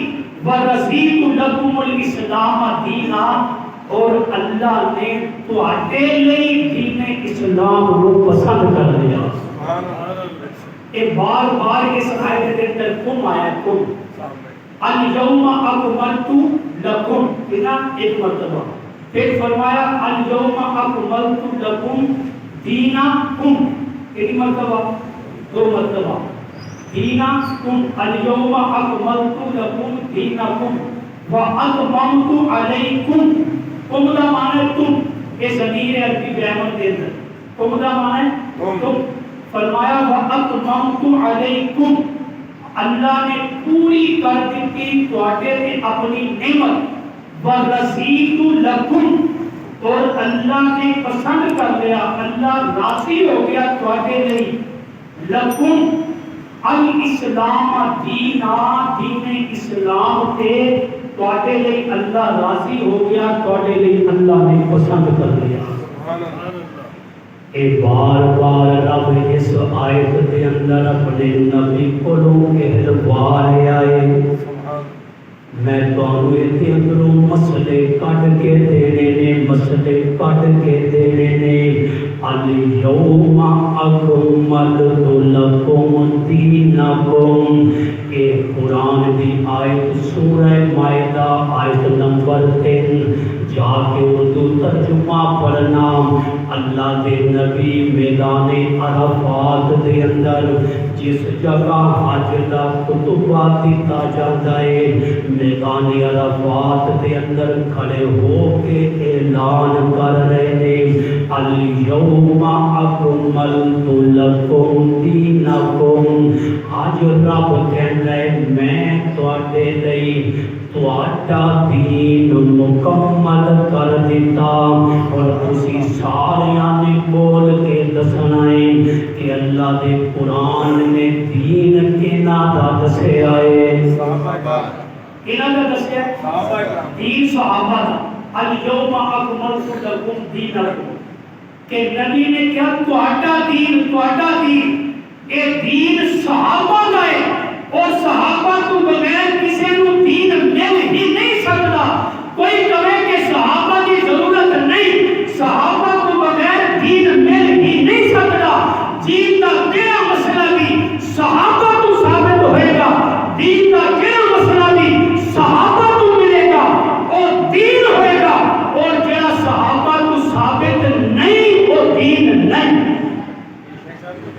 ورزیت لکم الاسلام دینا، اور اللہ نے تواڈے لئی دین اسلام کو پسند کر لیا۔ کہ بار بار اس آیت کے اندر کم آیا، کم، الیوم اکملت لکم، اتنا ایک مرتبہ، پھر فرمایا الیوم اکملت لکم دینکم، کتنی مرتبہ؟ 2 مرتبہ، دینکم، الیوم اکملت لکم دینکم واتممت علیکم۔ کم دا معنی ہے تم، یہ ضمیر عربی گرامر کے اندر کم دا معنی ہے تم۔ فرمایا واتممت علیکم، اللہ نے پوری کر دیتی تواڈے تے اپنی نعمت، ورزیت لکم، اور اللہ نے پسند کر لیا، اللہ راضی ہو گیا تواڈے لئی، لکم الاسلام دینا، دین اسلام تے تواڈے لئی اللہ راضی ہو گیا، تواڈے لئی اللہ نے پسند کر لیا۔ اے بار بار رب اس آیت کے اندر اپنے نبی کو کہلوائے آئے، میں تانوں ایتھے اندروں مسئلے کڈ کے دینے نے، مسئلے کڈ کے دینے نے۔ الیوم اکملت لکم دینکم، دینکم. اے قرآن دی آیت سورہ مائدہ آیت نمبر 3 جا کے اردو ترجمہ پڑھنا. اللہ دے نبی میدان عرفات دے اندر جس جگہ حج دا خطبہ دیتا جاتا ہے میدان عرفات دے اندر کھڑے ہو کے اعلان کر رہے ہیں الیوم اکملت لکم دینکم. آج رب کہہ رہے میں تواڈے لئی تواڈا دین مکمل کر دیتا. اور اسی ساریاں نے بول کے دسنا ہے کہ اللہ دے قرآن نے دین کنا دا دسیا ہے. کنا دا دسیا ہے؟ دین صحابہ دا. الیوم اکملت لکم دینکم کہ نبی نے کیا تواڈا دین اے دین صحابہ دا ہے. اور صحابہ تو بغیر کسی کو دین مل ہی نہیں سکتا. کوئی کہے کہ صحابہ کی ضرورت نہیں, صحابہ کو بغیر دین مل ہی نہیں سکتا. دین کا کیا مسئلہ بھی صحابہ تو ثابت ہوئے گا, دین کا کیا مسئلہ بھی صحابہ تو ملے گا اور دین ہوئے گا. اور جڑا صحابہ تو ثابت نہیں وہ دین نہیں.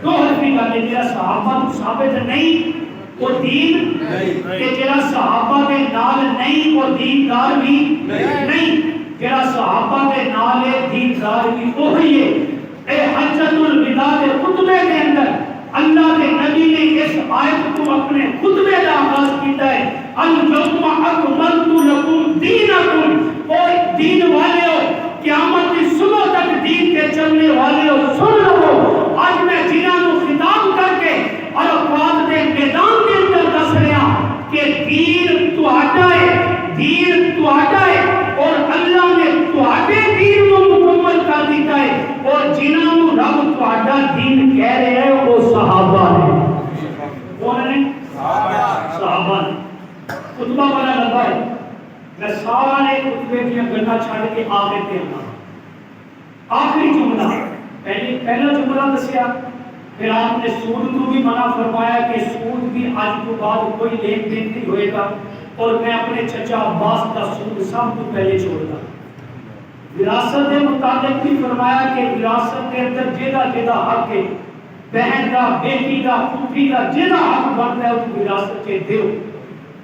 دو حرفی کا جڑا صحابہ تو ثابت نہیں وہ دین کہ جڑا صحابہ دے نال نہیں وہ دیندار بھی نہیں. جڑا صحابہ دے نال ہے دیندار بھی وہی ہے. اے حجۃ الوداع دے خطبے کے اندر اللہ کے نبی نے اس آیت کو اپنے خطبے کا آغاز کیتا ہے الیوم اکملت لکم دینکم. اور دین والےو قیامت کی صبح تک دین کے چلنے والےو سن لو. آج میں جنہاں کو خطاب کر کے عرفات دے میدان کے اندر دس رہا کہ دین تواڈا ہے, دین تواڈا ہے اور اللہ نے تواڈے دین کو مکمل کر دیتا ہے. اور جنہاں کو رب تواڈا دین کہہ رہے ہیں وہ صحابہ ہیں. کون ہیں؟ صحابہ. خطبہ بڑا لمبا ہے, میں سارے خطبے کی گلا چھڑ کے آخر پہ آنا. آخری جملہ پہلا جملہ دسیا, پھر آپ نے سود کو بھی منع فرمایا کہ سود بھی آج کے بعد کوئی لین دین نہیں ہوئے گا. اور میں اپنے چچا عباس کا سود سب کو پہلے چھوڑتا. وراثت کے متعلق بھی فرمایا کہ وراثت کے اندر جہاں حق ہے, بہن کا, بیٹی کا, پھوپھی کا جہاں حق بنتا ہے اس وراثت کے دیو.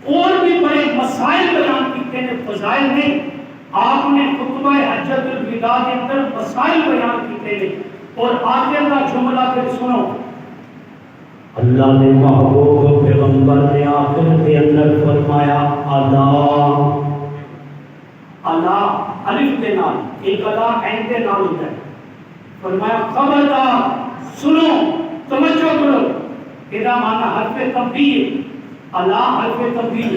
اور بھی بڑے مسائل بیان کیتے ہیں, فضائل نہیں. آپ نے خطبہ حجۃ الوداع کے اندر مسائل بیان کیتے ہیں. اور آخر کا جملہ پھر سنو, اللہ نے محبوب پیغمبر نے آخر کے اندر فرمایا اللہ الف کے نال, ایک اللہ عین کے نال ہوتا ہے. فرمایا خبردار سنو, توجہ کرو. یہ معنی حرف تنبیہ, اللہ حرف تنبیہ.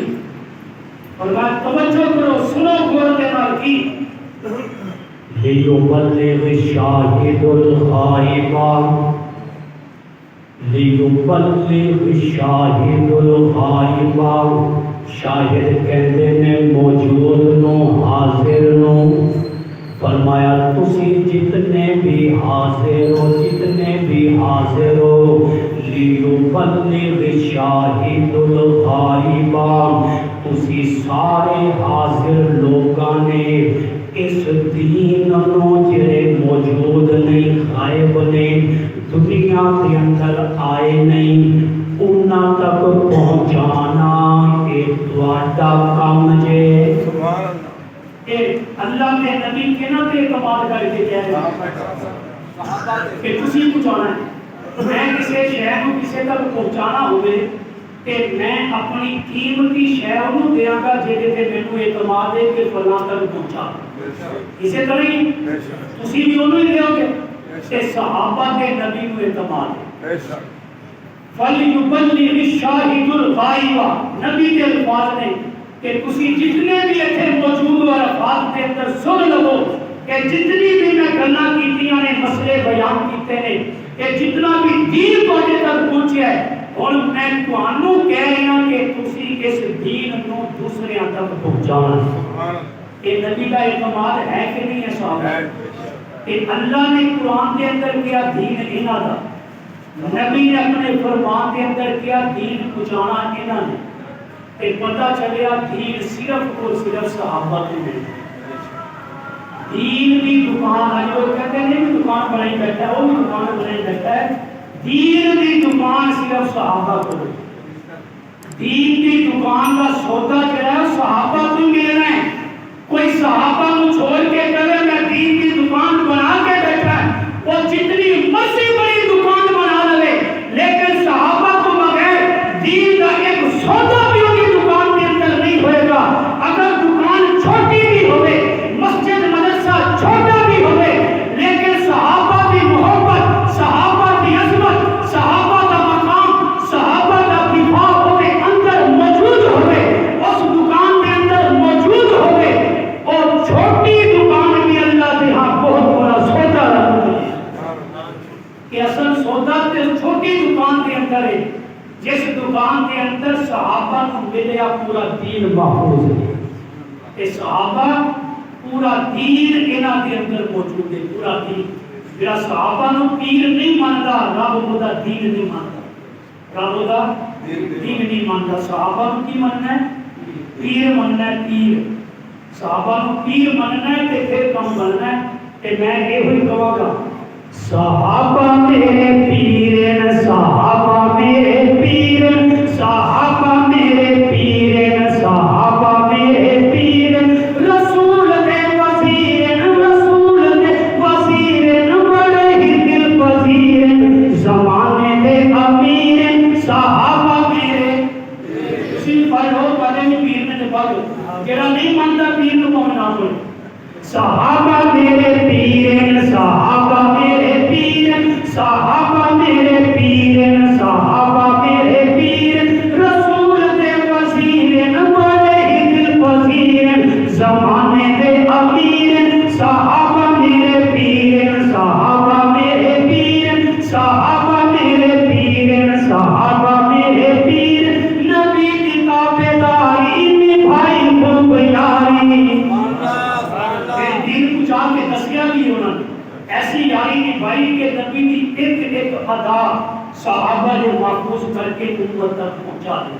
فرمایا توجہ کرو, سنو غور کے نال کی لیبلغ شاہد الغائب, لیبلغ شاہد الغائب. شاہد کہتے نے موجود نو, حاضر نو. فرمایا تسی جتنے بھی حاضر ہو, جتنے بھی حاضر ہو, لیبلغ شاہد الغائب. تسی سارے حاضر لوگاں نے اس دین نو جڑے موجود نہیں, غائب نے, دنیا کے اندر آئے نہیں, انہاں تک پہنچانا یہ تواڈا کام جے. اے اللہ کے نبی کنا تے اعتماد کر کے کہہ رہے کہ تسی پہنچانا ہے. میں کسی شہر کو کسی تک پہنچانا ہوئے کہ میں اپنی قیمتی شے انہوں دیاں گا جہدے تے مینوں اعتماد ہے کہ فلاں تک پہنچا. اسی طرح ہی تسی بھی انہوں ہی دیو گے کہ صحابہ کے نبی کو اعتماد ہے. فَلْيُبَلِّغِ الشَّاهِدُ الْغَائِبَ. نبی کے الفاظ نے کہ تسی جتنے بھی اتنے موجود اور عرفات کے اندر سن لو کہ جتنی بھی میں گلاں کیتیاں نے, مسئلے بیان کیتے ہیں, کہ جتنا بھی دین تواڈے تک پہنچیا ہے, ہن میں تانوں کہہ رہا کہ تسی اس دین نو دوسرے تک پہنچانا. یہ نبی کا اعتماد ہے کہ نہیں ہے صاحب؟ کہ اللہ نے قرآن کے اندر کیا دین انہاں دا, نبی نے اپنے فرمان کے اندر کیا دین پہنچانا انہاں نے تے پتہ چلیا دین صرف اور صرف صحابہ کے ملے دین کی دکان آج وہ کہتے ہیں کہ دکان بنائی بیٹھا ہے وہ بھی دکان بنائی بیٹھا ہے دین کی دکان صرف صحابہ کو دین کی دکان کا سودا جو ہے صحابہ کو ملنا ہے کوئی صحابہ کو چھوڑ کے کرے میں دین کی دکان بنا کے بیٹھا ہے وہ جتنی مرضی بڑی دکان بنا لے لیکن صحابہ کو بغیر دین کا ایک سودا بھی ان کی دکان کے اندر نہیں ہوئے گا اگر دکان چھوٹی بھی ہوئے مسجد مدرسہ چھوٹا بھی ہوئے لیکن صحابہ کی محبت صحابہ کی عظمت صحابہ کا مقام صحابہ کا دفاع ہوئے اندر موجود ہوئے اس دکان کے اندر موجود ہوئے اور چھوٹی دکان بھی اللہ کے ہاں بہت بڑا سودا رکھتے کہ اصل سودا تے چھوٹی دکان کے اندر ہے جس دکان کے اندر صحابہ کو ملیا پورا دین محفوظ ہے کہ صحابہ پورا دین انہاں کے اندر موجود ہے پورا دین جڑا صحابہ نو پیر نہیں مانتا رب دا دین نہیں مانتا رب دا دین نہیں مانتا صحابہ نو کی مننا ہے پیر مننا ہے پیر صحابہ نو پیر مننا ہے تے پھر کم بننا ہے تے میں یہ ہوئی کہاں گا صحابہ میرے پیر صحابہ میرے پیر صحابہ میرے پیر صحابہ میرے پیر رسول دے وزیر رسول دے وزیر بڑے ہی دل پذیر زمانے دے امیر صحابہ میرے اسی پڑھو پڑھے میں پیر میں پڑھو جڑا نہیں مانتا پیر نو کون نہ بول صحابہ میرے پیر صحابہ میرے پیر صحابہ میرے پیر صحابہ میرے پیر رسول دے وزیر بڑے ہی دل پذیر زمانے دے امیر صحابہ میرے پیر صحابہ میرے پیر صحابہ میرے پیر صحابہ میرے پیر نبی کی تابعداری نبھائی خوب یاری دین پہنچا کے دسیا بھی ہونا ایسی یاری نبھائی کے نبی کی ایک ایک ادا صحابہ نے محفوظ کر کے امت تک پہنچا دی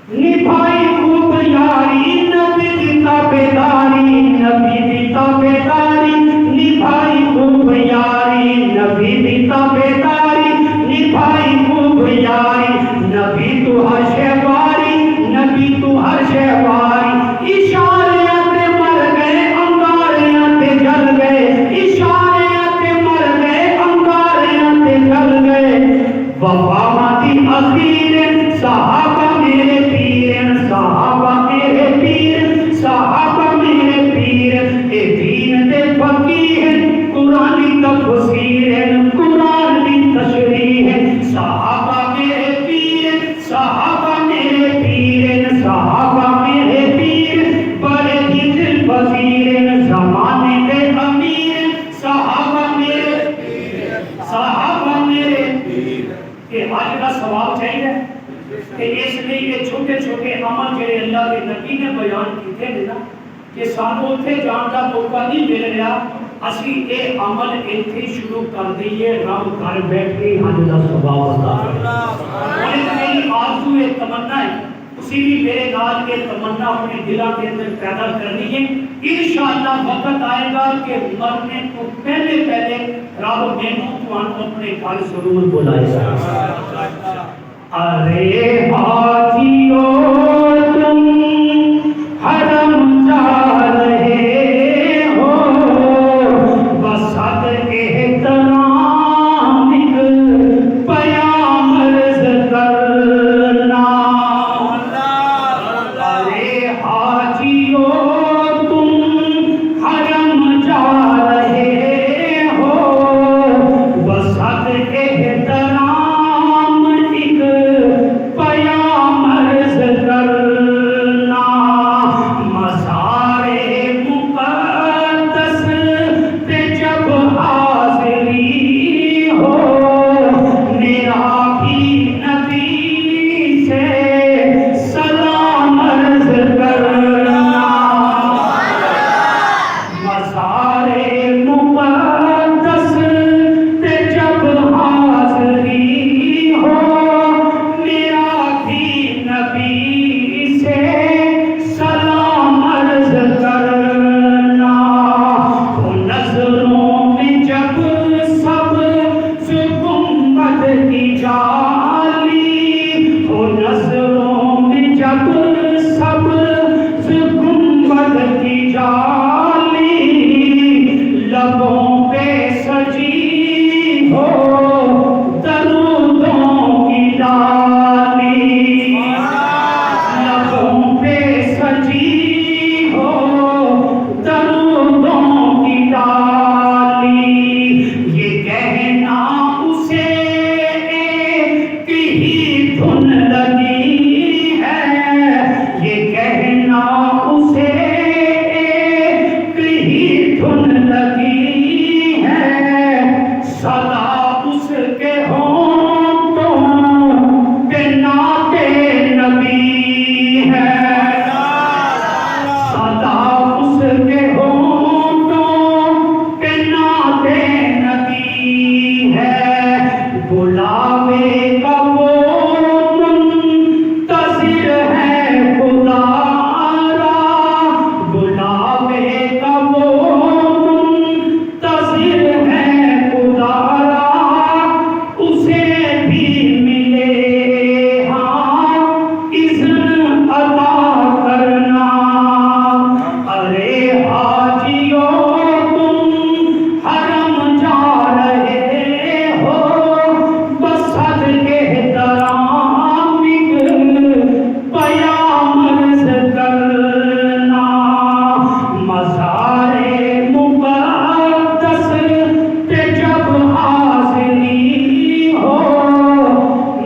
نبھائی خوب یاری نبی کی تابعداری نبی کی تابعداری نبھائی خوب یاری نبی کی تابعداری نبھائی خوب یاری نبی تو ہر شے واری نبی تو ہر شے واری اشارے وفاماتی اخیر صحابہ میرے پیر صحابہ میرے پیر صحابہ میرے پیر اے دین دے فقیر قرآن کی تفسیر قرآن کی تشریح صحابہ میرے پیر صحابہ میرے پیر صحابہ میرے پیر بڑے ہی دل پذیر زمانے دے امیر صحابہ میرے صحابہ میرے کہ آج کا ثواب چاہیے کہ اس لیے یہ چھوٹے چھوٹے عمل جڑے اللہ کے نبی نے بیان کیتے ہیں نا کہ سانو اوتھے جان دا موقع نہیں مل رہا اسی یہ عمل ایتھے شروع کر دئیے رب گھر بیٹھ کے حج دا ثواب عطا کرے میری آرزو ہے تمنا ہے اسی بھی میرے نال یہ تمنا اپنے دلوں کے اندر پیدا کرنی ہے انشاءاللہ وقت آئے گا کہ مرنے کو پہلے پہلے رب مینوں تانوں اپنے گھر ضرور بلائے گا ارے حاجیو تم حرم جا رہے ہو بسات احترام پیام عرض کرنا ارے حاجیو تم حرم جا رہے ہو بسات احترام بلاوے کا وہ منتظر ہے خدا را، بلاوے کا وہ منتظر ہے خدا را، اسے بھی ملے ہاں اذن عطا کرنا۔ ارے حاجیوں تم حرم جا رہے ہو، بس صدقے درامک پیام عرض کرنا۔ مزار مقدس پہ جب حاضری ہو،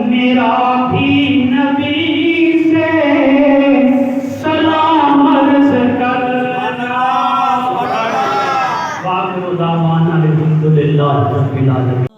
میرا بھی نبی سے سلام عرض کرنا۔ وآخر دعوانا الحمدللہ رب العالمین۔